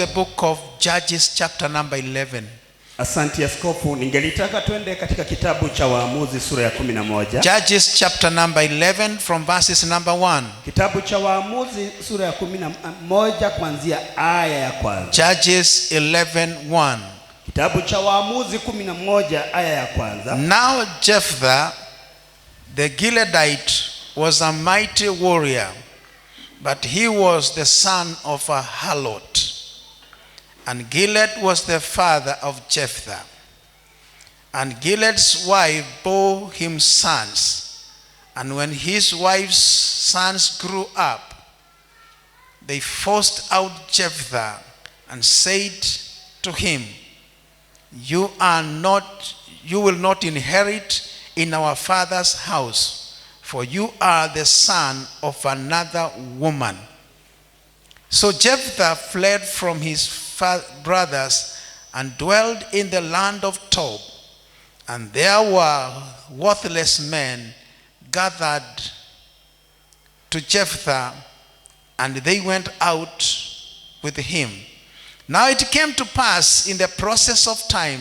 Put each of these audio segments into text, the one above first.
the book of Judges chapter number 11. Asante askofu, ningelitaka tuende katika kitabu cha Waamuzi sura ya 11. Judges chapter number 11 from verses number 1. Kitabu cha Waamuzi sura ya 11 kuanzia aya ya kwanza. Judges 11:1. Kitabu cha Waamuzi 11 aya ya kwanza. Now Jephthah the Gileadite was a mighty warrior, but he was the son of a harlot. And Gilead was the father of Jephthah. And Gilead's wife bore him sons. And when his wife's sons grew up, they forced out Jephthah and said to him, You will not inherit in our father's house, for you are the son of another woman. So Jephthah fled from his brothers and dwelled in the land of Tob. And there were worthless men gathered to Jephthah, and they went out with him. Now it came to pass in the process of time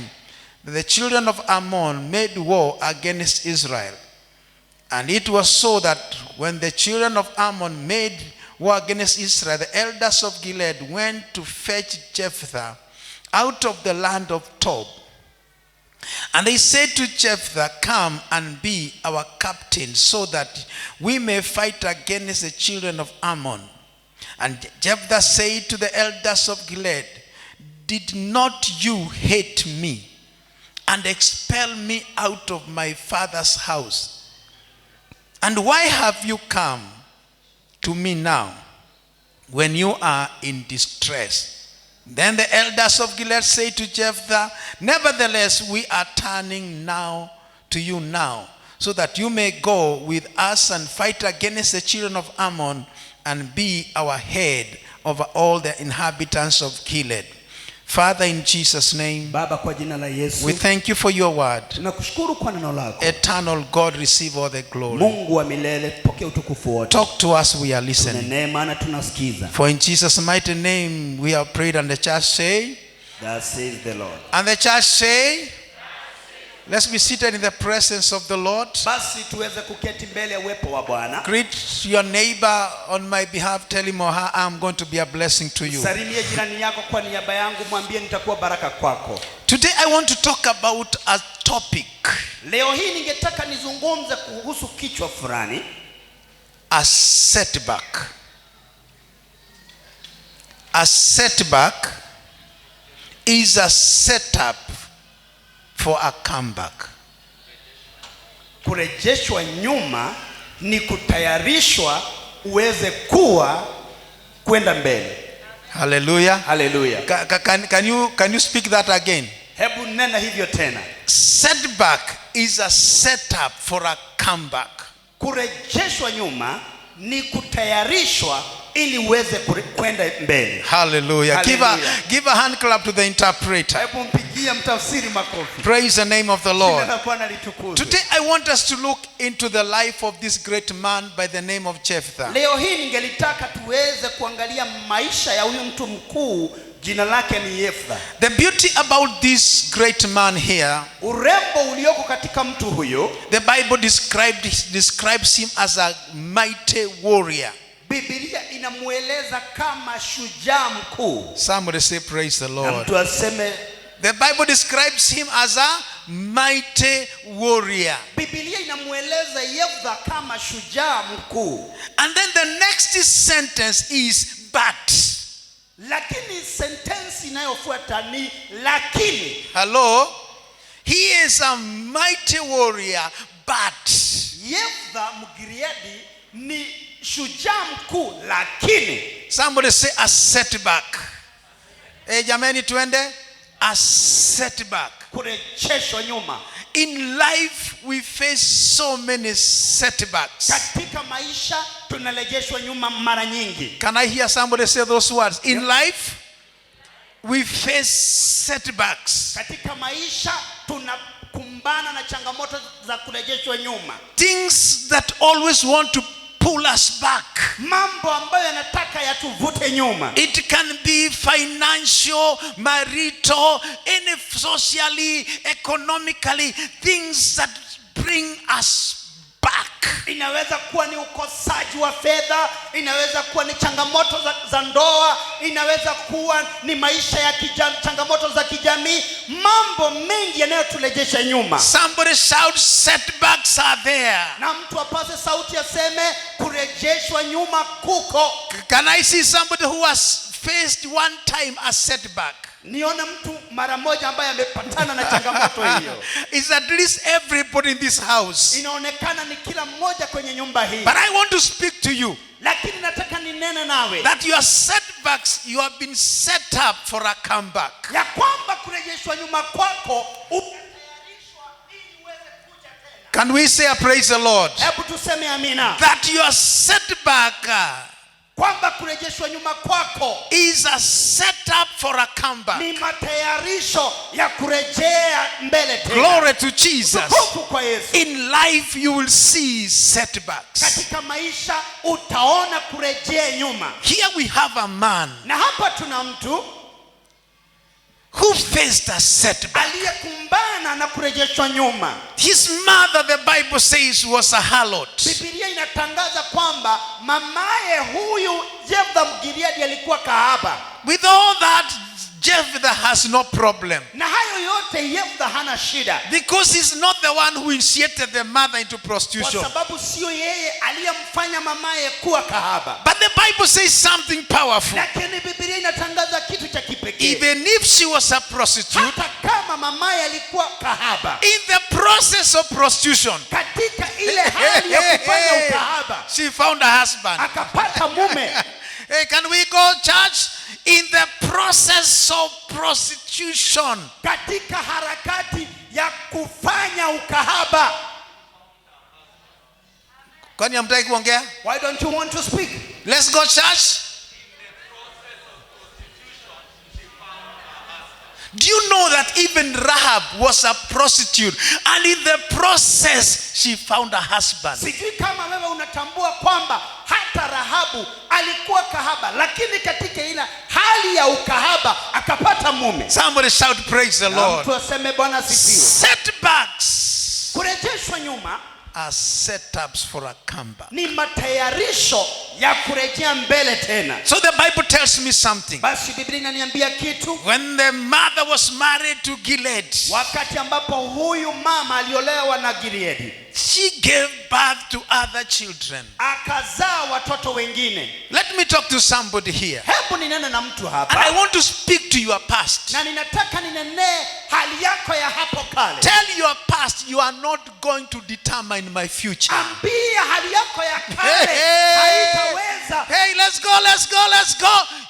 that the children of Ammon made war against Israel. And it was so that when the children of Ammon made war against Israel, the elders of Gilead went to fetch Jephthah out of the land of Tob. And they said to Jephthah, Come and be our captain, so that we may fight against the children of Ammon. And Jephthah said to the elders of Gilead, Did not you hate me and expel me out of my father's house? And why have you come to me now when you are in distress? Then the elders of Gilead say to Jephthah, Nevertheless, we are turning now to you now, so that you may go with us and fight against the children of Ammon and be our head over all the inhabitants of Gilead. Father, in Jesus' name, Baba, kwa jina la Yesu, we thank you for your word. tunakushukuru kwa neno lako. Eternal God, receive all the glory. Mungu wa milele, pokea utukufu wote. Talk to us, we are listening. Tunene maana tunasikiza. For in Jesus' mighty name we have prayed, and the church say, That says the Lord. and the church say, let's be seated in the presence of the Lord. Basi tuweze kuketi mbele ya uwepo wa Bwana. Greet your neighbor on my behalf. Tell him or her, I'm going to be a blessing to you. Salimie jirani yako kwa niaba yangu, mwambie nitakuwa baraka kwako. Today I want to talk about a topic. Leo hii ningetaka nizungumze kuhusu kichwa fulani. A setback. A setback is a setup for a comeback. Kurejeshwa nyuma ni kutayarishwa uweze kuwa kwenda mbele. Hallelujah. Hallelujah. Can you speak that again? Hebu nena hivyo tena. Setback is a setup for a comeback. Kurejeshwa nyuma ni kutayarishwa ili uweze kwenda mbele. Hallelujah. Hallelujah. Give a hand clap to the interpreter. Hebu mpigie mtafsiri makofi. Praise the name of the Lord. Jina la Bwana litukuzwe. Today I want us to look into the life of this great man by the name of Jephthah. Leo hii ningelitaka tuweze kuangalia maisha ya huyu mtu mkuu, jina lake ni Jephthah. The beauty about this great man here, urembo ulioko katika mtu huyo, the Bible describes him as a mighty warrior. Biblia inamueleza kama shujaa mkuu. Somebody say praise the Lord. Na mtu aseme, the Bible describes him as a mighty warrior. Biblia inamueleza Jephthah kama shujaa mkuu. And then the next sentence is but. Lakini sentence inayofuata ni lakini. Hello? He is a mighty warrior, but Jephthah Mgileadi ni shujaa mkuu, lakini. Somebody say a setback. Jamani tuende. A setback. Kurejeshwa nyuma. In life we face so many setbacks. Katika maisha tunarejeshwa nyuma mara nyingi. Can I hear somebody say those words? In life we face setbacks. Katika maisha tunakumbana na changamoto za kurejeshwa nyuma. Things that always want to pull us back. mambo ambayo yanataka yatuvute nyuma. It can be financial, marital, any socially, economically, things that bring us back. Inaweza kuwa ni ukosaji wa fedha, inaweza kuwa ni changamoto za ndoa, inaweza kuwa ni maisha ya changamoto za kijamii, mambo mengi yanayoturejesha nyuma. Somebody shout, setbacks are there. Na mtu apase sauti aseme kurejeshwa nyuma kuko. Can I see somebody who has faced one time a setback? Niona mtu mara moja ambaye amepatana na changamoto hiyo. It's at least everybody in this house. Inaonekana ni kila mmoja kwenye nyumba hii. But I want to speak to you. Lakini nataka ninene nawe. That your setbacks, you have been set up for a comeback. Ya kwamba kurejeshwa nyuma kwako umetayarishwa ili uweze kuja tena. Can we say a praise the Lord? Hebu tuseme amina. That your setback kwamba kurejeshwa nyuma kwako is a setup for a comeback. Ni matayarisho ya kurejea mbele tena. Glory to Jesus. Kwa Yesu. In life you will see setbacks. Katika maisha utaona kurejea nyuma. Here we have a man. Na hapa tuna mtu who faced a setback. Aliyekumbana na kurejeshwa nyuma. His mother, the Bible says, was a harlot. Biblia inatangaza kwamba mamaye huyu Jephthah Mgiliadi alikuwa kahaba. With all that, Jephthah has no problem. Na hayo yote Jephthah hana shida. Because he's not the one who initiated the mother into prostitution. Kwa sababu sio yeye aliyemfanya mamaye kuwa kahaba. But the Bible says something powerful. Lakini Biblia inatangaza kitu cha kipekee. Even if she was a prostitute, hata kama mamaye alikuwa kahaba, in the process of prostitution, katika ile hali ya kufanya ukahaba, she found a husband. Akapata mume. Hey, can we go, church? In the process of prostitution, katika harakati ya kufanya ukahaba. Kwani hamtaki kuongea? Why don't you want to speak? Let's go, church. Do you know that even Rahab was a prostitute, and in the process she found a husband? Sijui kama wewe unatambua kwamba hata Rahabu alikuwa kahaba, lakini katika ile hali ya ukahaba akapata mume. Somebody shout praise the Lord. Mtu aseme Bwana asifiwe. Setbacks kurejeshwa nyuma are setups for a comeback. Ni matayarisho ya kurejea mbele tena. So the Bible tells me something. Basi Biblia inaniambia kitu. When the mother was married to Gilead, wakati ambapo huyu mama aliolewa na Gileadi, she gave birth to other children. Akazaa watoto wengine. Let me talk to somebody here. Hebu ninene na mtu hapa. And I want to speak to your past. Na ninataka ninene hali yako ya hapo kale. Tell your past, you are not going to determine my future. Ambia hali yako ya kale haitaweza. Hey, let's go.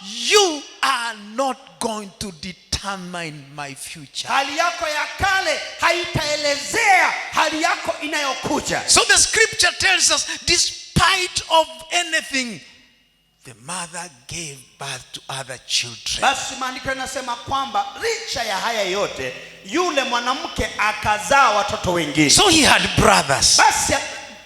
You are not going to determine my future. Hali yako ya kale haitaelezea hali yako inayokuja. So the scripture tells us, despite of anything, the mother gave birth to other children. Basi maandiko yanasema kwamba licha ya haya yote, yule mwanamke akazaa watoto wengine. So he had brothers. Basi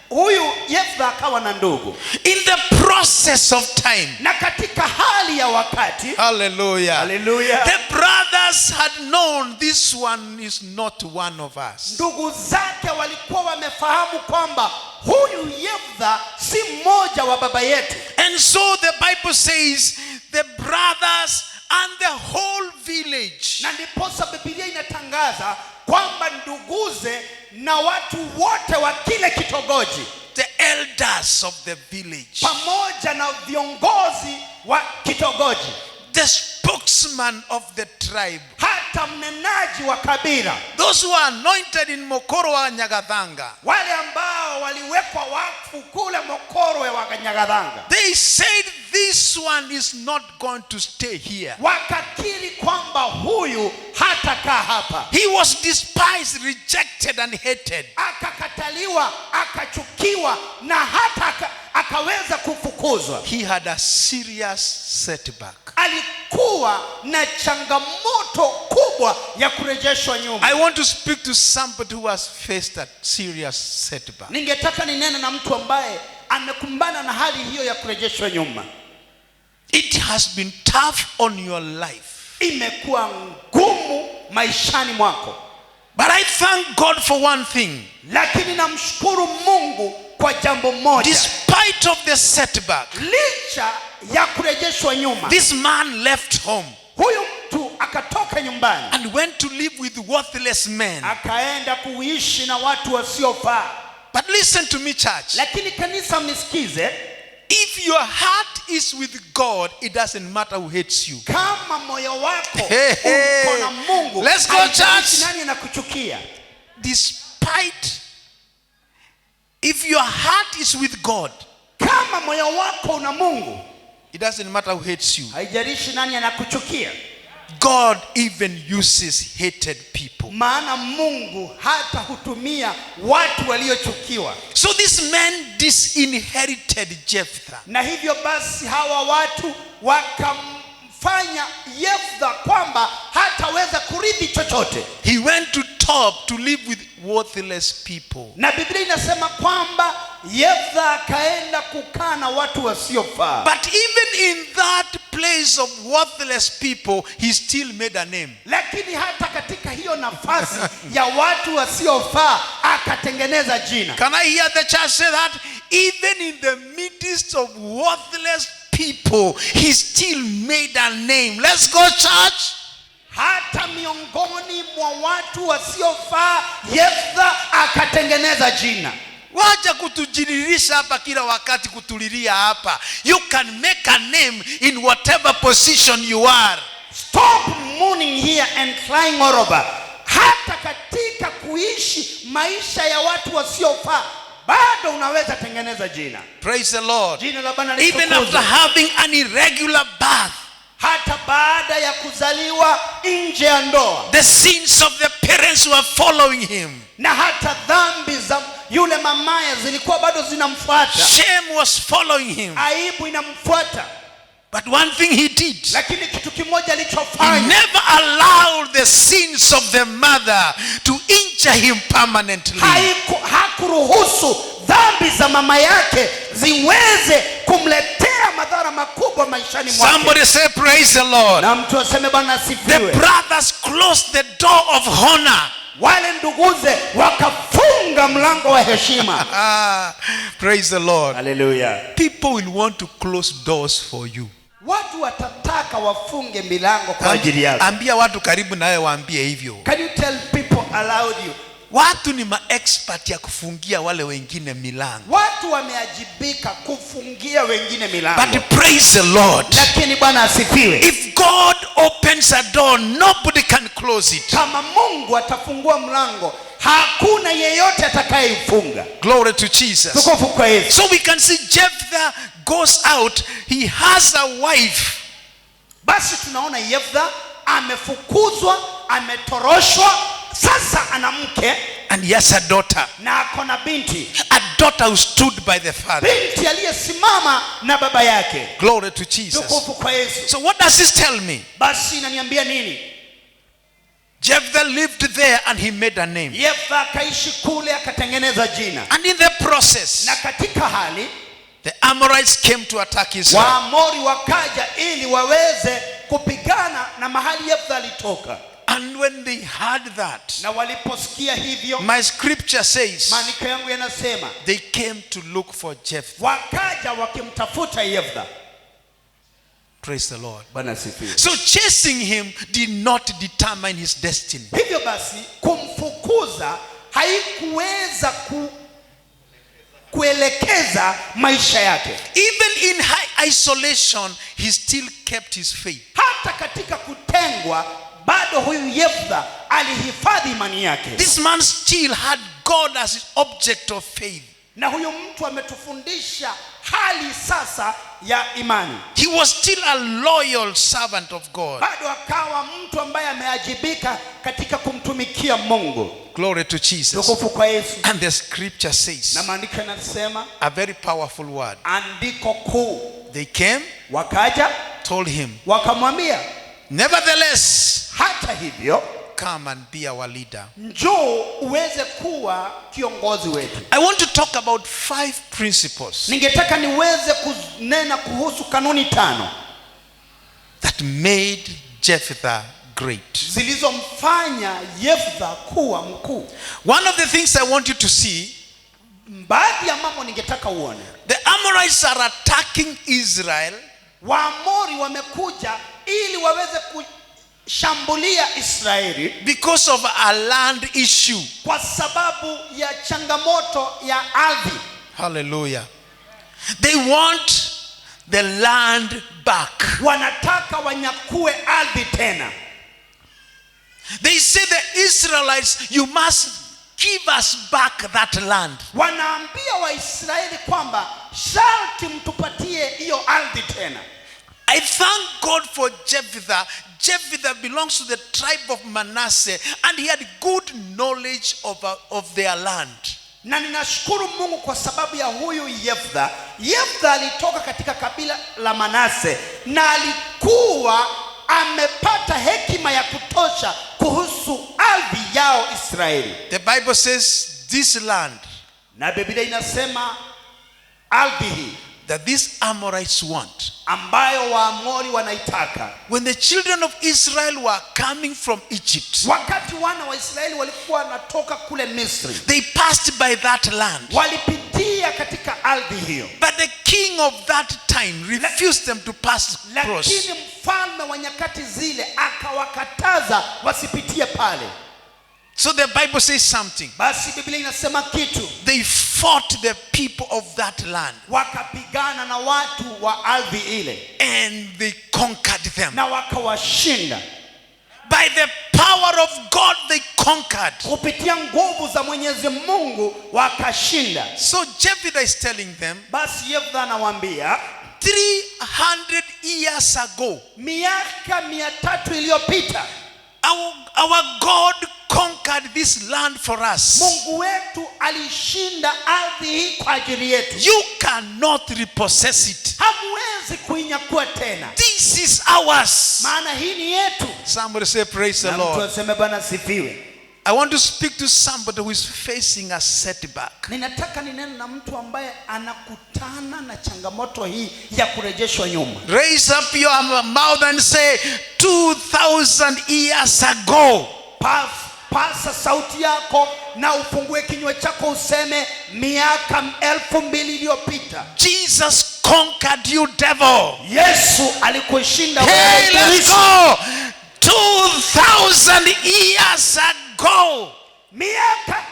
huyu Jephthah akawa na ndugu. In the process of time, na katika hali ya wakati, hallelujah, hallelujah, the brothers had known this one is not one of us. Ndugu zake walikuwa wamefahamu kwamba huyu Jephthah si mmoja wa baba yetu. And so the Bible says the brothers and the whole village. Na ndiposa Biblia inatangaza kwamba nduguze na watu wote wa kile kitongoji, the elders of the village, pamoja na viongozi wa kitongoji, the spokesman of the tribe, hata mnenaji wa kabila, those who are anointed in Mokoro wa Nyagathanga, wale ambao waliwekwa wakfu kule Mokoro wa Nyagathanga, they said this one is not going to stay here. wakakiri kwamba huyu hatakaa hapa. He was despised, rejected and hated. Akakataliwa, akachukiwa na hata akaweza kufukuzwa. He had a serious setback. Alikuwa na changamoto kubwa ya kurejeshwa nyuma. I want to speak to somebody who has faced a serious setback. Ningetaka ninene na mtu ambaye amekumbana na hali hiyo ya kurejeshwa nyuma. It has been tough on your life. Imekuwa ngumu maishani mwako. But I thank God for one thing. Lakini namshukuru Mungu kwa jambo moja. Despite of the setback, licha ya kurejeshwa nyuma, this man left home. Huyu mtu akatoka nyumbani and went to live with worthless men. Akaenda kuishi na watu wasiofaa. But listen to me, church. Lakini kanisa mnisikize. If your heart is with God, it doesn't matter who hates you. Kama moyo wako uko na Mungu, let's go, church. Nani anakuchukia? Despite, if your heart is with God, kama moyo wako na Mungu, it doesn't matter who hates you. Haijalishi nani anakuchukia. God even uses hated people. Maana Mungu hata hutumia watu waliochukiwa. So this man disinherited Jephthah. Na hivyo basi hawa watu wakamfanya Yeftha kwamba hataweza kurithi chochote. He went to Tob to live with worthless people. Na Biblia inasema kwamba Yeftha akaenda kukaa na watu wasiofaa. But even in that place of worthless people, he still made a name. Lakini hata katika hiyo nafasi ya watu wasiofaa akatengeneza jina. Can I hear the church say that? Even in the midst of worthless people, he still made a name. Let's go, church. Hata miongoni mwa watu wasiofaa Yeftha akatengeneza jina. Wacha kutujiririsha hapa kila wakati, kutulilia hapa. You can make a name in whatever position you are. Stop mourning here and crying all over. Hata katika kuishi maisha ya watu wasiofaa, bado unaweza tengeneza jina. Praise the Lord. Jina la Bwana litukuzwe. Even after having an irregular birth, hata baada ya kuzaliwa nje ya ndoa, the sins of the parents were following him. Na hata dhambi za yule mamaye zilikuwa bado zinamfuata. Shame was following him. Aibu inamfuata. But one thing he did, lakini kitu kimoja alichofanya, he never allowed the sins of the mother to injure him permanently. Hakuruhusu dhambi za mama yake ziweze kumletea madhara makubwa maishani mwake. Somebody say praise the Lord. Na mtu aseme Bwana asifiwe. The brothers closed the door of honor. Wale nduguze wakafunga mlango wa heshima. Praise the Lord. Hallelujah. People will want to close doors for you. Watu watataka wafunge milango kwa ajili yako. Ambia watu karibu nawe waambie hivyo. Can you tell people around you? Watu ni maexpert ya kufungia wale wengine milango. Watu wameajibika kufungia wengine milango. But praise the Lord. Lakini Bwana asifiwe. If God opens a door, nobody can close it. Kama Mungu atafungua mlango, hakuna yeyote atakayeifunga. Glory to Jesus. Tukufu kwa Yesu. So we can see Jephthah goes out, he has a wife. Basi tunaona Yeftha amefukuzwa, ametoroshwa, sasa ana mke, and he has a daughter. Na akona binti. A daughter who stood by the father. Binti aliyesimama na baba yake. Glory to Jesus. Tukufu kwa Yesu. So what does this tell me? Basi inaniambia nini? Jephthah lived there and he made a name. Yeftha akaishi kule akatengeneza jina. And in the process, na katika hali, the Amorites came to attack Israel. Waamori wakaja ili waweze kupigana na mahali Yeftha alitoka. And when they heard that, na waliposikia hivyo, my scripture says, maandiko yangu yanasema, they came to look for Jephthah. Wakaja wakimtafuta Yeftha. Praise the Lord. Bwana asifiwe. So chasing him did not determine his destiny. Hivyo basi kumfukuza haikuweza kuelekeza maisha yake. Even in high isolation, he still kept his faith. Hata katika kutengwa, bado huyu Yeftha alihifadhi imani yake. This man still had God as his object of faith. Na huyu mtu ametufundisha hali sasa ya imani. He was still a loyal servant of God. Bado akawa mtu ambaye ameajibika katika kumtumikia Mungu. Glory to Jesus. Tukufu kwa Yesu. And the scripture says, na maandiko yanasema, a very powerful word. Andiko kuu. They came, wakaja, told him, wakamwambia, nevertheless, hata hivyo, come and be our leader. njoo uweze kuwa kiongozi wetu. I want to talk about 5 principles Ningetaka niweze kunena kuhusu kanuni 5 that made Jephthah great. zilizomfanya Yeftha kuwa mkuu. One of the things I want you to see, Baadhi ya mambo ningetaka uone. the Amorites are attacking Israel Waamori wamekuja ili waweze kushambulia Israeli because of a land issue. kwa sababu ya changamoto ya ardhi. Hallelujah. They want the land back. Wanataka wanyakue ardhi tena. They say the Israelites, you must give us back that land. Wanaambia Waisraeli kwamba sharti mtupatie hiyo ardhi tena. I thank God for Jephthah. Jephthah belongs to the tribe of Manasseh, and he had good knowledge of their land. Na ninashukuru Mungu kwa sababu ya huyu Yeftha. Yeftha alitoka katika kabila la Manase na alikuwa amepata hekima ya kutosha kuhusu ardhi yao Israeli. The Bible says this land, Na Biblia inasema ardhi hii that these Amorites want. ambayo Waamori wanaitaka. When the children of Israel were coming from Egypt, Wakati wana wa Israeli walikuwa wanatoka kule Misri, they passed by that land. walipitia katika ardhi hiyo. But the king of that time refused them to pass across. Lakini mfalme wa nyakati zile akawakataza wasipitie pale. So the Bible says something. Basi Biblia inasema kitu. They fought the people of that land, Wakapigana na watu wa ardhi ile and they conquered them. na wakawashinda. By the power of God, they conquered. Kupitia nguvu za Mwenyezi Mungu wakashinda. So Jephthah is telling them, Basi Yeftha anawaambia 300 years ago, miaka 300 iliyopita our God conquered this land for us. Mungu wetu alishinda ardhi hii kwa ajili yetu. You cannot repossess it. Hamwezi kuinyakua tena. This is ours. Maana hii ni yetu. Somebody say praise the Na mtu Lord. aseme Bwana sifiwe. I want to speak to somebody who is facing a setback. Ninataka ninene na mtu ambaye anakutana na changamoto hii ya kurejeshwa nyuma. Raise up your mouth and say 2000 years ago. Pasa sauti yako na ufungue kinywa chako useme miaka 2000 iliyopita Jesus conquered you, devil. Yesu alikushinda Hey, wewe. let's go. 2000 years ago. Miaka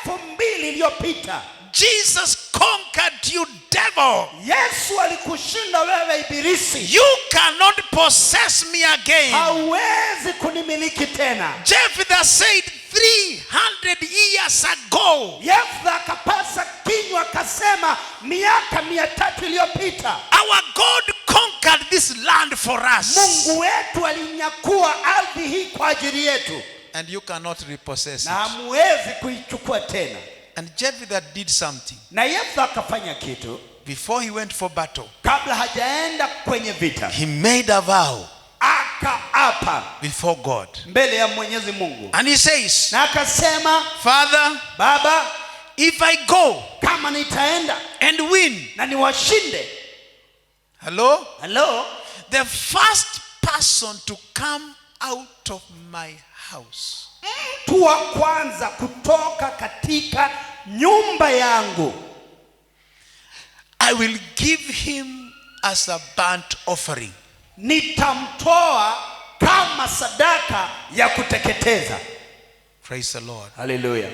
2000 iliyopita Jesus conquered you, devil. Yesu alikushinda wewe ibilisi. You cannot possess me again. Hauwezi kunimiliki tena. Jephthah said 300 years ago. Yeftha akapasa kinywa akasema miaka 300 iliyopita Our God conquered this land for us. Mungu wetu alinyakua ardhi hii kwa ajili yetu. And you cannot repossess Na it. hamwezi kuichukua tena. And Jephthah did something. Na Yeftha akafanya kitu. Before he went for battle, Kabla hajaenda kwenye vita, he made a vow akaapa before God. mbele ya Mwenyezi Mungu. And he says, Na akasema, Father, Baba, if I go kama nitaenda and win, na niwashinde. hello, Hello? the first person to come out of my house, Mtu wa kwanza kutoka katika nyumba yangu, I will give him as a burnt offering. nitamtoa kama sadaka ya kuteketeza. Praise the Lord. Hallelujah.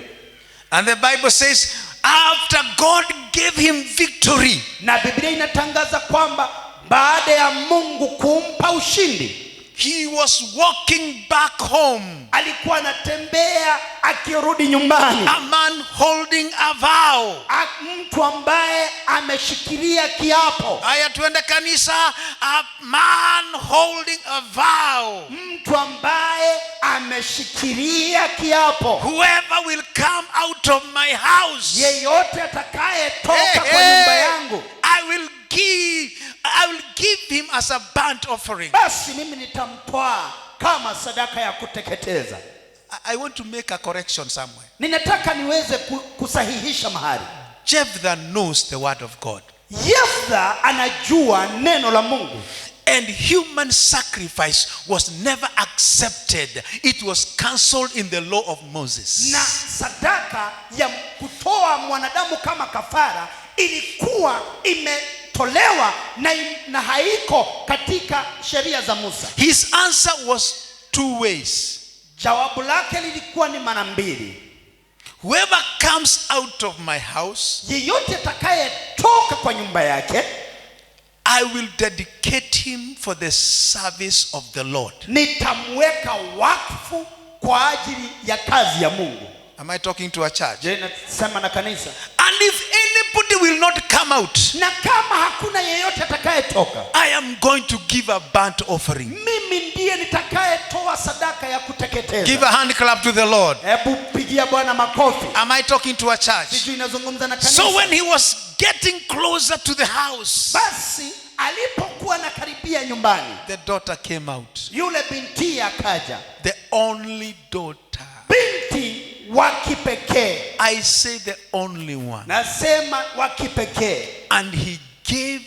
And the Bible says, after God gave him victory, Na Biblia inatangaza kwamba baada ya Mungu kumpa ushindi, he was walking back home. alikuwa anatembea akirudi nyumbani. A man holding a vow. Mtu ambaye ameshikilia kiapo. Aya tuende kanisa. A man holding a vow. Mtu ambaye ameshikilia kiapo. Whoever will come out of my house, Yeyote atakaye toka kwa nyumba yangu, I will give him as a burnt offering. basi mimi nitamtoa kama sadaka ya kuteketeza. I want to make a correction somewhere. Ninataka niweze kusahihisha mahali. Jephthah knows the word of God. Yeftha anajua neno la Mungu. And human sacrifice was never accepted. It was cancelled in the law of Moses. Na sadaka ya kutoa mwanadamu kama kafara ilikuwa imetolewa na haiko katika sheria za Musa. His answer was two ways. Jawabu lake lilikuwa ni mara mbili. Whoever comes out of my house, yeyote atakayetoka kwa nyumba yake, I will dedicate him for the service of the Lord. Nitamweka wakfu kwa ajili ya kazi ya Mungu. Am I talking to a church? Je, nasema na kanisa? And if anybody will not come out, na kama hakuna yeyote atakayetoka, I am going to give a burnt offering. Mimi ndiye nitakayetoa sadaka ya kuteketeza. Give a hand clap to the Lord. Hebu pigia Bwana makofi. Am I talking to a church? Sijui nazungumza na kanisa. So when he was getting closer to the house, basi alipokuwa nakaribia nyumbani, the daughter came out. Yule binti akaja. The only daughter. Binti wa kipekee. I say the only one. Nasema wa kipekee. And he gave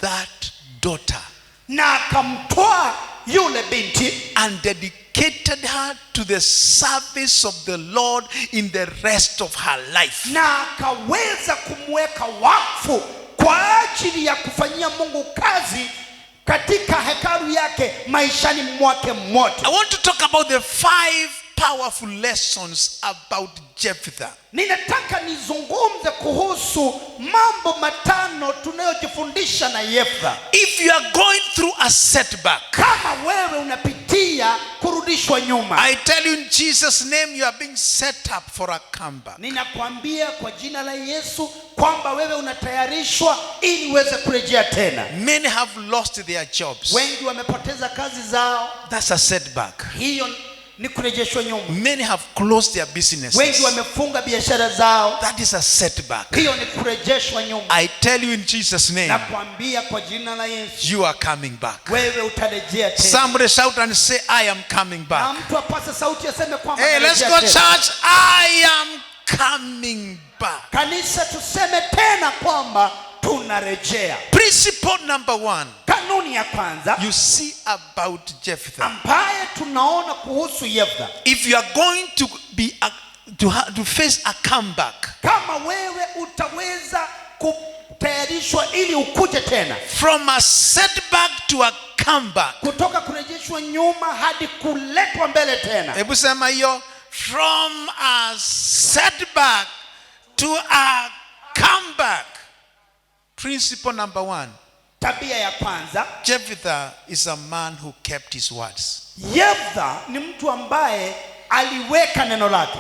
that daughter. Na akamtoa yule binti. And dedicated her to the service of the Lord in the rest of her life. Na akaweza kumweka wakfu kwa ajili ya kufanyia Mungu kazi katika hekalu yake maishani mwake mwote. I want to talk about the 5 powerful lessons about Jephthah. Ninataka nizungumze kuhusu mambo matano tunayojifundisha na Yeftha. If you are going through a setback, kama wewe unapitia kurudishwa nyuma, I tell you in Jesus' name, you are being set up for a comeback. Ninakwambia kwa jina la Yesu kwamba wewe unatayarishwa ili uweze kurejea tena. Many have lost their jobs. Wengi wamepoteza kazi zao. That's a setback. Hiyo ni kurejeshwa nyuma. Many have closed their businesses. Wengi wamefunga biashara zao. That is a setback. Hiyo ni kurejeshwa nyuma. I tell you in Jesus' name, nakwambia kwa jina la Yesu, you are coming back. wewe utarejea tena. Somebody shout and say, I am coming back. Na mtu apase sauti aseme kwamba Hey, let's go church. I am coming back. Kanisa tuseme tena kwamba tunarejea. Principle number 1. Kanuni ya kwanza You see about Jephthah. ambaye tunaona kuhusu Yeftha. If you are going to be to face a comeback, kama wewe utaweza kutayarishwa ili ukuje tena, from a setback to a comeback, kutoka kurejeshwa nyuma hadi kuletwa mbele tena. Hebu sema hiyo, from a setback to a comeback. Principle number 1. Tabia ya kwanza, Jephthah is a man who kept his words. Yeftha ni mtu ambaye aliweka neno lake.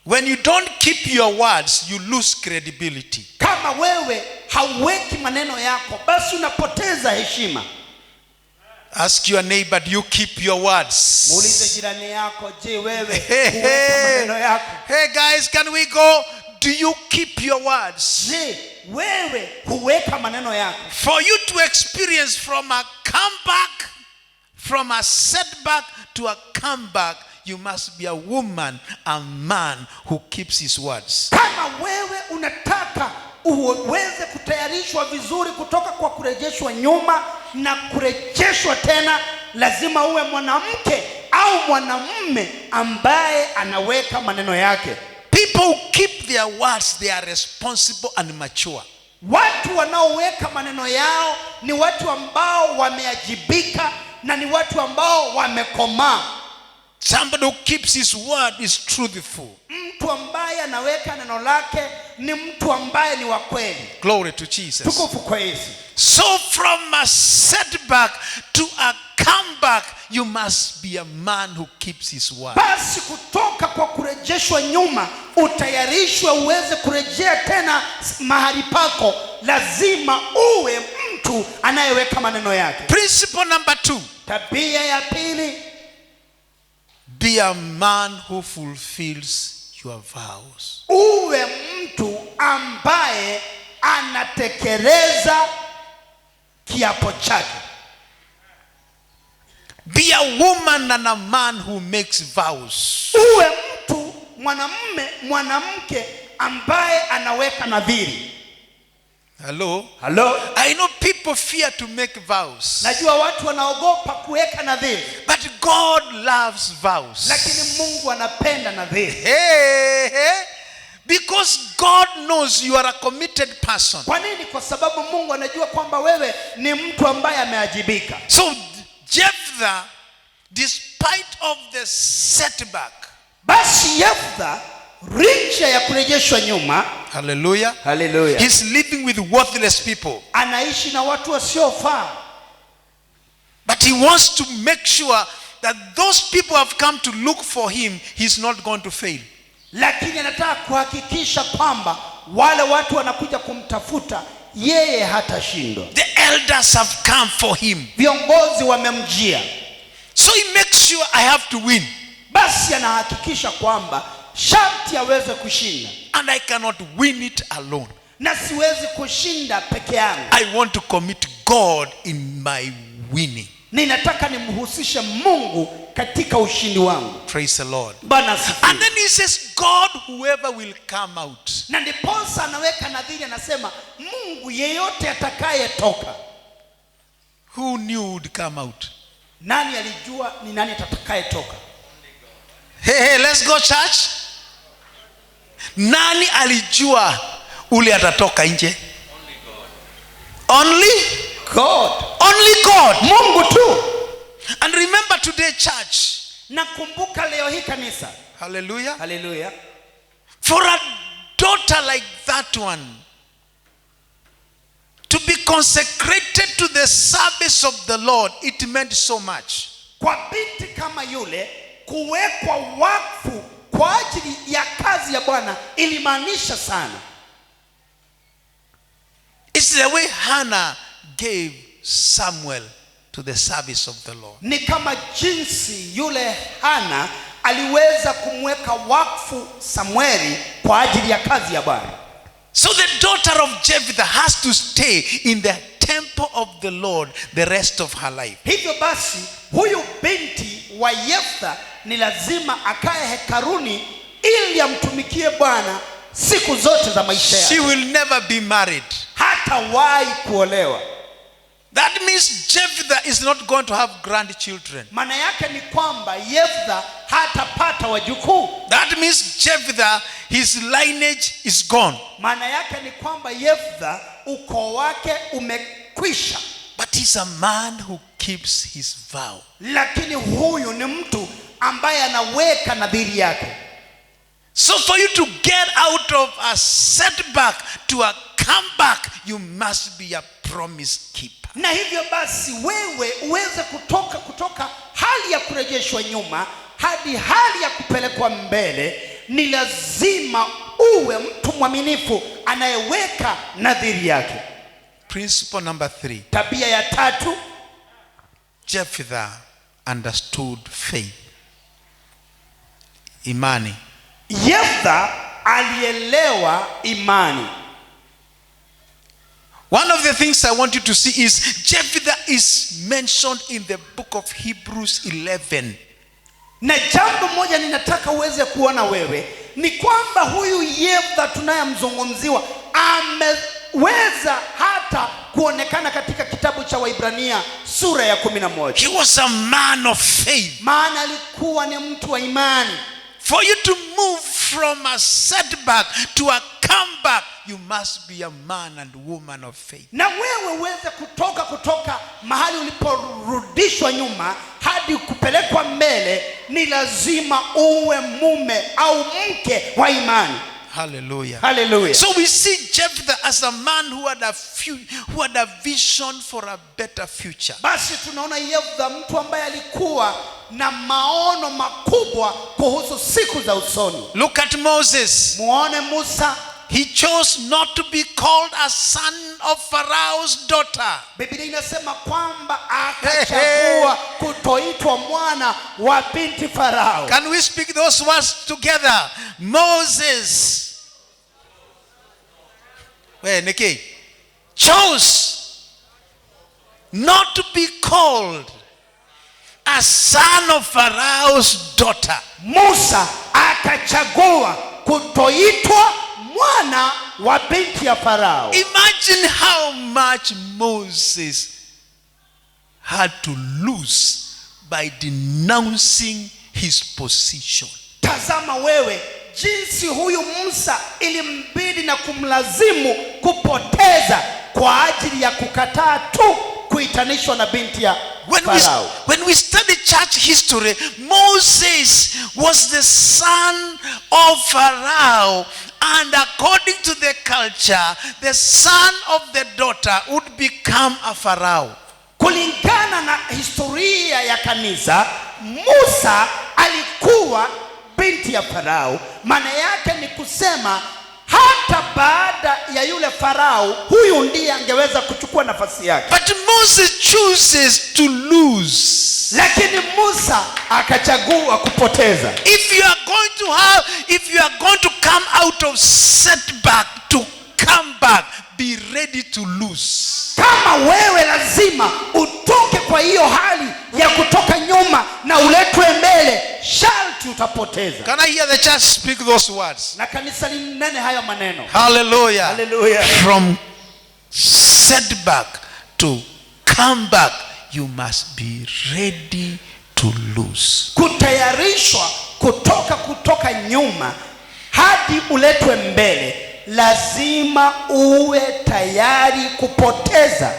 When you don't keep your words, you lose credibility. Kama wewe hauweki maneno yako, basi unapoteza heshima. Ask your neighbor, do you keep your words? Muulize jirani yako, je, wewe huweka maneno yako? Hey guys, can we go? Do you keep your words? Je, wewe huweka maneno yako? For you to experience from a comeback, from a setback to a comeback, you must be a woman, a man who keeps his words. Kama wewe unataka uweze kutayarishwa vizuri kutoka kwa kurejeshwa nyuma na kurejeshwa tena, lazima uwe mwanamke au mwanamume ambaye anaweka maneno yake. People who keep their words, they are responsible and mature. Watu wanaoweka maneno yao ni watu ambao wameajibika na ni watu ambao wamekomaa. Somebody who keeps his word is truthful. Mtu ambaye anaweka neno lake ni mtu ambaye ni wa kweli. Glory to Jesus. Tukufu kwa Yesu. So from a setback to a comeback, you must be a man who keeps his word. Basi kutoka kwa kurejeshwa nyuma utayarishwe uweze kurejea tena mahali pako, lazima uwe mtu anayeweka maneno yake. Principle number 2. Tabia ya pili, be a man who fulfills your vows. Uwe mtu ambaye anatekeleza kiapo chake. Be a woman and a man who makes vows. Uwe mtu mwanamume mwanamke ambaye anaweka nadhiri. Hello? I know people fear to make vows. Najua watu wanaogopa kuweka nadhiri. But God loves vows. Lakini Mungu anapenda nadhiri. Hey. Because God knows you are a committed person. Kwa nini? Kwa sababu Mungu anajua kwamba wewe ni mtu ambaye ameajibika. So Jephthah, despite of the setback, basi Jephthah licha ya kurejeshwa nyuma, hallelujah, he's living with worthless people. Anaishi na watu wasiofaa. But he wants to make sure that those people have come to look for him, he's not going to fail. Lakini anataka kuhakikisha kwamba wale watu wanakuja kumtafuta yeye hatashindwa. The elders have come for him. Viongozi wamemjia. So he makes sure I have to win. Basi anahakikisha kwamba sharti aweze kushinda. And I cannot win it alone. Na siwezi kushinda peke yangu. I want to commit God in my winning. Ninataka nimhusishe Mungu katika ushindi wangu. Praise the Lord. Bwana asifiwe. And then he says, God, whoever will come out. Na ndiposa anaweka nadhiri, anasema Mungu yeyote atakayetoka. Who knew would come out? Nani alijua ni nani atakayetoka? Hey, let's go church. Nani alijua ule atatoka nje? Only God. Only God. Mungu tu. And remember today, church. Nakumbuka leo hii kanisa. Hallelujah. Hallelujah. For a daughter like that one to be consecrated to the service of the Lord, it meant so much. Kwa binti kama yule kuwekwa wakfu kwa ajili ya kazi ya Bwana ilimaanisha sana. It's the way Hannah gave Samuel to the service of the Lord. Ni kama jinsi yule Hana aliweza kumweka wakfu Samueli kwa ajili ya kazi ya Bwana. So the daughter of Jephthah has to stay in the temple of the Lord the rest of her life. Hivyo basi huyu binti wa Jephthah ni lazima akae hekaruni ili amtumikie Bwana siku zote za maisha yake. She will never be married. Hatawahi kuolewa. That means Jephthah is not going to have grandchildren. Maana yake ni kwamba Jephthah hatapata wajukuu. That means Jephthah, his lineage is gone. Maana yake ni kwamba Jephthah ukoo wake umekwisha. But he's a man who keeps his vow. Lakini huyu ni mtu ambaye anaweka nadhiri yake. So for you to get out of a setback to a comeback, you must be a promise keeper. Na hivyo basi wewe uweze kutoka hali ya kurejeshwa nyuma hadi hali ya kupelekwa mbele, ni lazima uwe mtu mwaminifu anayeweka nadhiri yake. Principle number 3. Tabia ya 3, Jephthah understood faith. Imani. Jephthah alielewa imani. One of the things I want you to see is Jephthah is mentioned in the book of Hebrews 11. Na jambo moja ninataka uweze kuona wewe ni kwamba huyu Jephthah tunayemzungumziwa ameweza hata kuonekana katika kitabu cha Waibrania sura ya 11. He was a man of faith. Maana alikuwa ni mtu wa imani. For you to move from a setback to a comeback, you must be a man and woman of faith. Na wewe uweze kutoka mahali uliporudishwa nyuma hadi kupelekwa mbele, ni lazima uwe mume au mke wa imani. Hallelujah. Hallelujah. So we see Jephthah as a man who had a vision for a better future. Basi tunaona Jephthah mtu ambaye alikuwa na maono makubwa kuhusu siku za usoni. Look at Moses. Muone Musa. He chose not to be called a son of Pharaoh's daughter. Biblia inasema kwamba akachagua kutoitwa mwana wa binti Farao. Can we speak those words together? Moses, Nikki, chose not to be called a a son of Pharaoh's daughter. Musa akachagua kutoitwa mwana wa binti ya Farao. Imagine how much Moses had to lose by denouncing his position. Tazama wewe jinsi huyu Musa ilimbidi na kumlazimu kupoteza kwa ajili ya kukataa tu kuitanishwa na binti ya Farao. When we study church history, Moses was the son of Pharaoh, and according to the culture, the son of the daughter would become a Pharaoh. Kulingana na historia ya kanisa, Musa alikuwa binti ya Farao. Maana yake ni kusema hata baada ya yule Farao, huyu ndiye angeweza kuchukua nafasi yake. But Moses chooses to lose. Lakini Musa akachagua kupoteza. If you are going to come out of setback to come back, be ready to lose. Kama wewe lazima utoke kwa hiyo hali ya kutoka nyuma na uletwe mbele, sharti utapoteza. Can I hear the church speak those words? Na kanisa linene hayo maneno. Hallelujah. Hallelujah. From setback to come back, you must be ready to lose. Kutayarishwa kutoka nyuma hadi uletwe mbele, lazima uwe tayari kupoteza.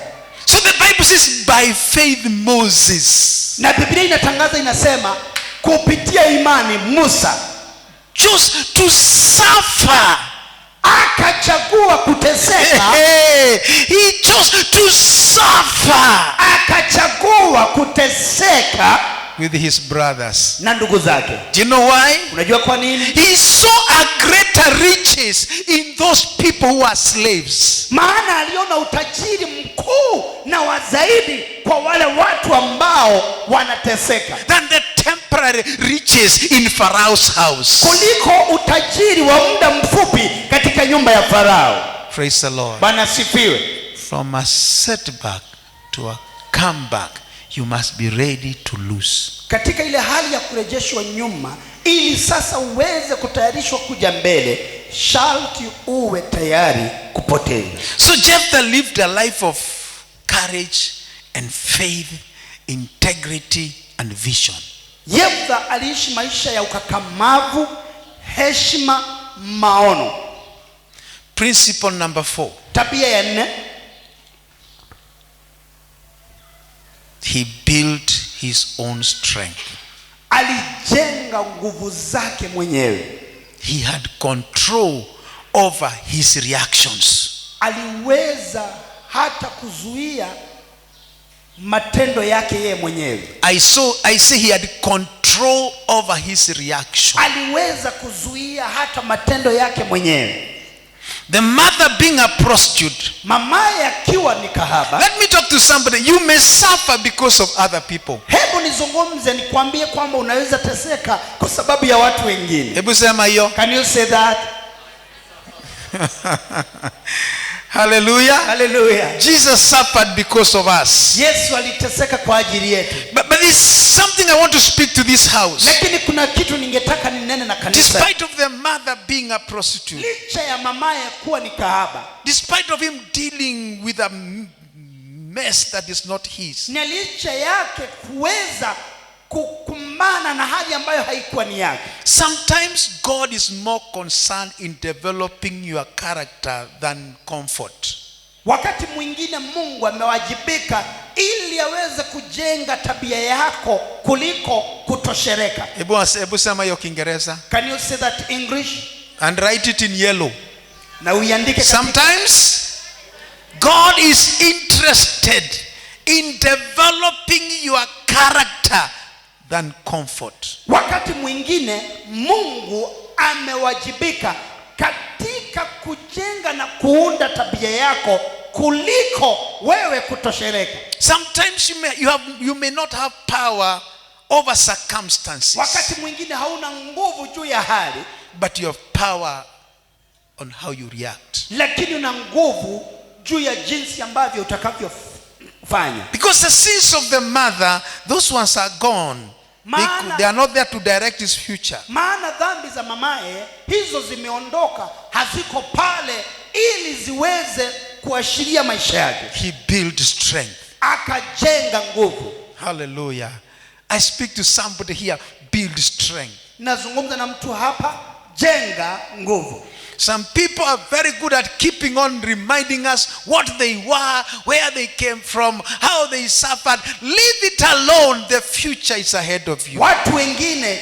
So the Bible says by faith Moses. Na Biblia inatangaza inasema kupitia imani Musa chose to suffer. Akachagua kuteseka. He chose to suffer. Akachagua kuteseka with his brothers. Na ndugu zake. Do you know why? Unajua kwa nini? He saw a greater riches in those people who are slaves. Maana aliona utajiri mkuu na wa zaidi kwa wale watu ambao wanateseka than the temporary riches in Pharaoh's house. Kuliko utajiri wa muda mfupi katika nyumba ya Farao. Praise the Lord. Bwana sifiwe. From a setback to a comeback, you must be ready to lose. Katika ile hali ya kurejeshwa nyuma ili sasa uweze kutayarishwa kuja mbele, sharti uwe tayari kupoteza. So Jephthah lived a life of courage and faith, integrity and vision. Jephthah aliishi maisha ya ukakamavu, heshima, maono. Principle number 4. Tabia ya 4. He built his own strength. Alijenga nguvu zake mwenyewe. He had control over his reactions. Aliweza hata kuzuia matendo yake yeye mwenyewe. I say he had control over his reaction. Aliweza kuzuia hata matendo yake mwenyewe. The mother being a prostitute. Mamaye akiwa ni kahaba. Let me talk to somebody. You may suffer because of other people. Hebu nizungumze nikwambie kwamba unaweza teseka kwa sababu ya watu wengine. Hebu sema hiyo. Can you say that? Hallelujah. Hallelujah. Jesus suffered because of us. Yesu aliteseka kwa ajili yetu. But there's something I want to speak to this house. Lakini kuna kitu ningetaka ninene na kanisa. Despite of the mother being a prostitute, licha ya mamaye kuwa ni kahaba, despite of him dealing with a mess that is not his, na licha yake kuweza kukumbana na hali ambayo haikuwa ni yake. Sometimes God is more concerned in developing your character than comfort. Wakati mwingine Mungu amewajibika ili aweze kujenga tabia yako kuliko kutoshereka. Hebu sema hiyo Kiingereza. Can you say that English? And write it in yellow. Na uiandike. Sometimes God is interested in developing your character than comfort. Wakati mwingine Mungu amewajibika katika kujenga na kuunda tabia yako kuliko wewe kutoshereka. Sometimes you may not have power over circumstances. Wakati mwingine hauna nguvu juu ya hali, but you have power on how you react. Lakini una nguvu juu ya jinsi ambavyo utakavyofanya kufanya. Because the sins of the mother, those ones are gone. They are not there to direct his future. Maana dhambi za mamaye hizo zimeondoka, haziko pale ili ziweze kuashiria maisha yake. He built strength. Akajenga nguvu. Hallelujah. I speak to somebody here, build strength. Nazungumza na mtu hapa, jenga nguvu. Some people are very good at keeping on reminding us what they were, where they came from, how they suffered. Leave it alone. The future is ahead of you. Watu wengine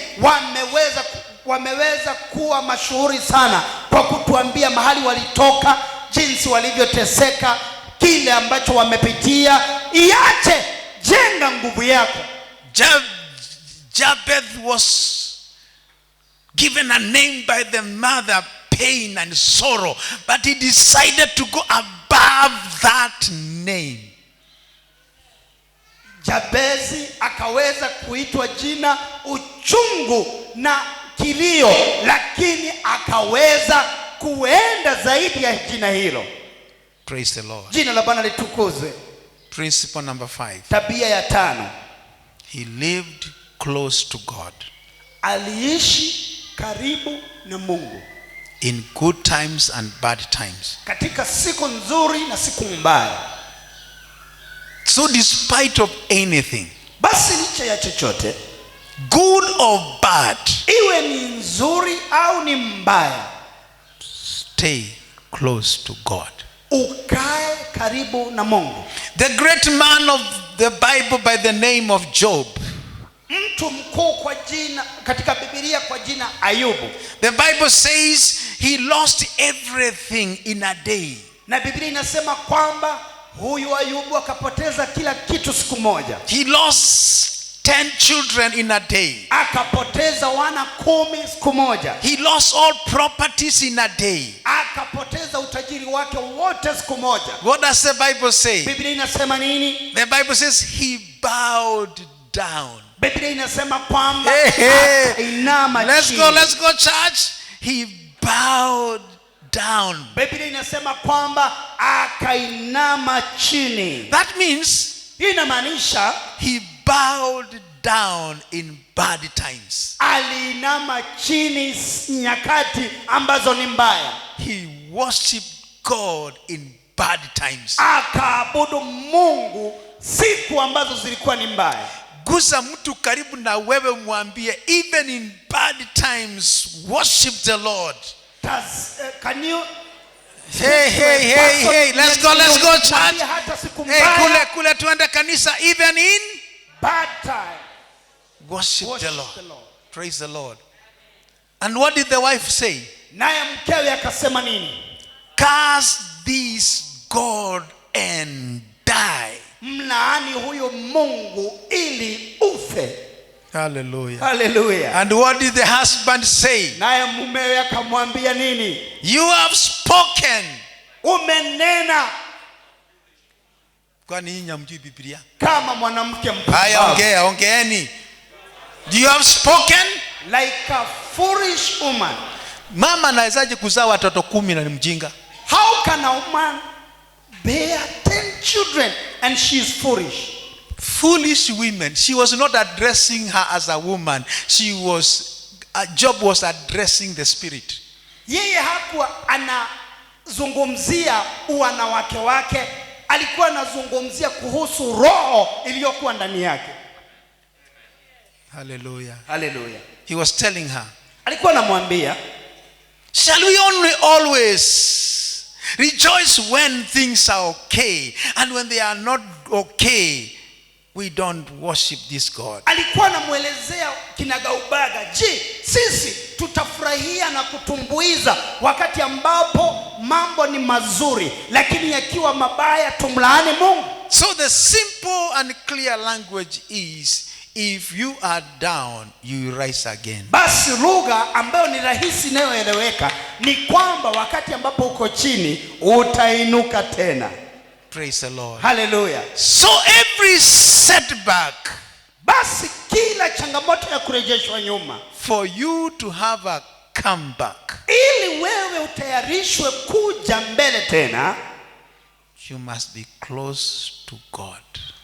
wameweza kuwa mashuhuri sana kwa kutuambia mahali walitoka, jinsi walivyoteseka, kile ambacho wamepitia. Iache, jenga nguvu yako. Jabez was given a name by the mother, pain and sorrow, but he decided to go above that name. Jabezi akaweza kuitwa jina uchungu na kilio, lakini akaweza kuenda zaidi ya jina hilo. Praise the Lord. Jina la Bwana litukuzwe. Principle number 5. Tabia ya 5. He lived close to God. Aliishi karibu na Mungu. In good times and bad times. Katika siku nzuri na siku mbaya. So despite of anything, basi licha ya chochote, good or bad, iwe ni nzuri au ni mbaya, stay close to God. Ukae karibu na Mungu. The great man of the Bible by the name of Job, mtu mkuu kwa jina katika Biblia kwa jina Ayubu, the Bible says he lost everything in a day. Na Biblia inasema kwamba huyu Ayubu akapoteza kila kitu siku moja. He lost 10 children in a day. Akapoteza wana 10 siku moja. He lost all properties in a day. Akapoteza utajiri wake wote siku moja. What does the Bible say? Biblia inasema nini? The Bible says he bowed down. Biblia inasema kwamba inama chini. Let's go church. He bowed down. Biblia inasema kwamba akainama chini. That means inamaanisha he bowed down in bad times. Aliinama chini nyakati ambazo ni mbaya. He worshiped God in bad times. Akaabudu Mungu siku ambazo zilikuwa ni mbaya. Gusa mtu karibu na wewe mwambie, even in bad times worship the Lord. Can you Hey, let's go church. Hey, kule tuende kanisa, even in bad time worship the Lord. Praise the Lord. And what did the wife say? Naye mkewe akasema nini? Curse this God and die. Mlaani huyo Mungu ili ufe. Hallelujah. Hallelujah. And what did the husband say? Naye mumewe akamwambia nini? You have spoken. Umenena. Kwani nyinyi hamjui Biblia? Kama mwanamke mpumbavu. Haya, ongeeni. You have spoken like a foolish woman. Mama anawezaje kuzaa watoto 10 na ni mjinga? How can a woman bear 10 children and she is foolish? Foolish women. She was not addressing her as a woman. Job was addressing the spirit. Yeye hakuwa anazungumzia wanawake wake, alikuwa anazungumzia kuhusu roho iliyokuwa ndani yake. Hallelujah. Hallelujah. He was telling her, alikuwa anamwambia, shall we only always rejoice when things are okay, and when they are not okay we don't worship this God? Alikuwa anamuelezea kinagaubaga, je, sisi tutafurahia na kutumbuiza wakati ambapo mambo ni mazuri, lakini yakiwa mabaya tumlaani Mungu? So the simple and clear language is, if you are down, you rise again. Basi lugha ambayo ni rahisi inayoeleweka ni kwamba wakati ambapo uko chini utainuka tena. Praise the Lord. Hallelujah. So every setback, basi kila changamoto ya kurejeshwa nyuma, for you to have a comeback, ili wewe utayarishwe kuja mbele tena, you must be close to God.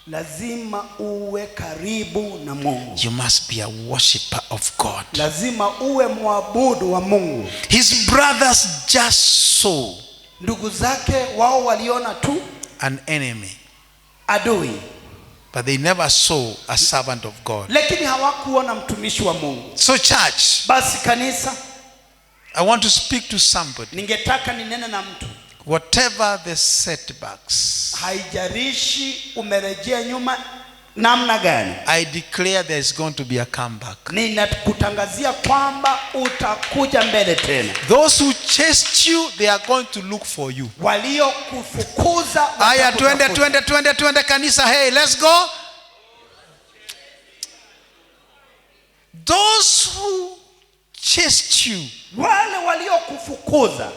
Lazima uwe karibu na Mungu. You must be a worshipper of God. Lazima uwe mwabudu wa Mungu. His brothers just saw Ndugu zake wao waliona tu an enemy, adui, but they never saw a servant of God. lakini hawakuona mtumishi wa Mungu. So church, Basi kanisa, I want to speak to somebody. ningetaka ninene na mtu. Whatever the setbacks, Haijarishi umerejea nyuma namna gani, I declare there is going to be a comeback. ninakutangazia kwamba utakuja mbele tena. Those who chased you, they are going to look for you. Waliokufukuza Aya, twende kanisa, hey, let's go. Those who chased you, wale waliokufukuza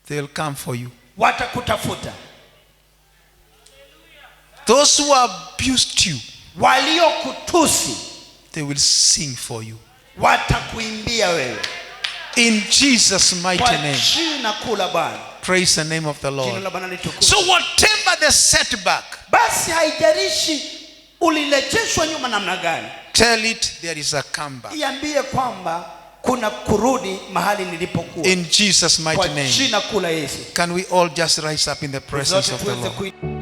they'll come for you. watakutafuta. Those who abused you, Waliokutusi they will sing for you. watakuimbia wewe. In Jesus' mighty Kwa name. jina kuu la Bwana. Praise the name of the Jina Lord. la Bwana litukuzwe. So whatever the setback, Basi haijalishi ulirejeshwa nyuma namna gani, tell it there is a comeback. iambie kwamba kuna kurudi mahali nilipokuwa. In Jesus' mighty Kwa name. jina kuu la Yesu. Can we all just rise up in the presence of the Zote tuweze Lord?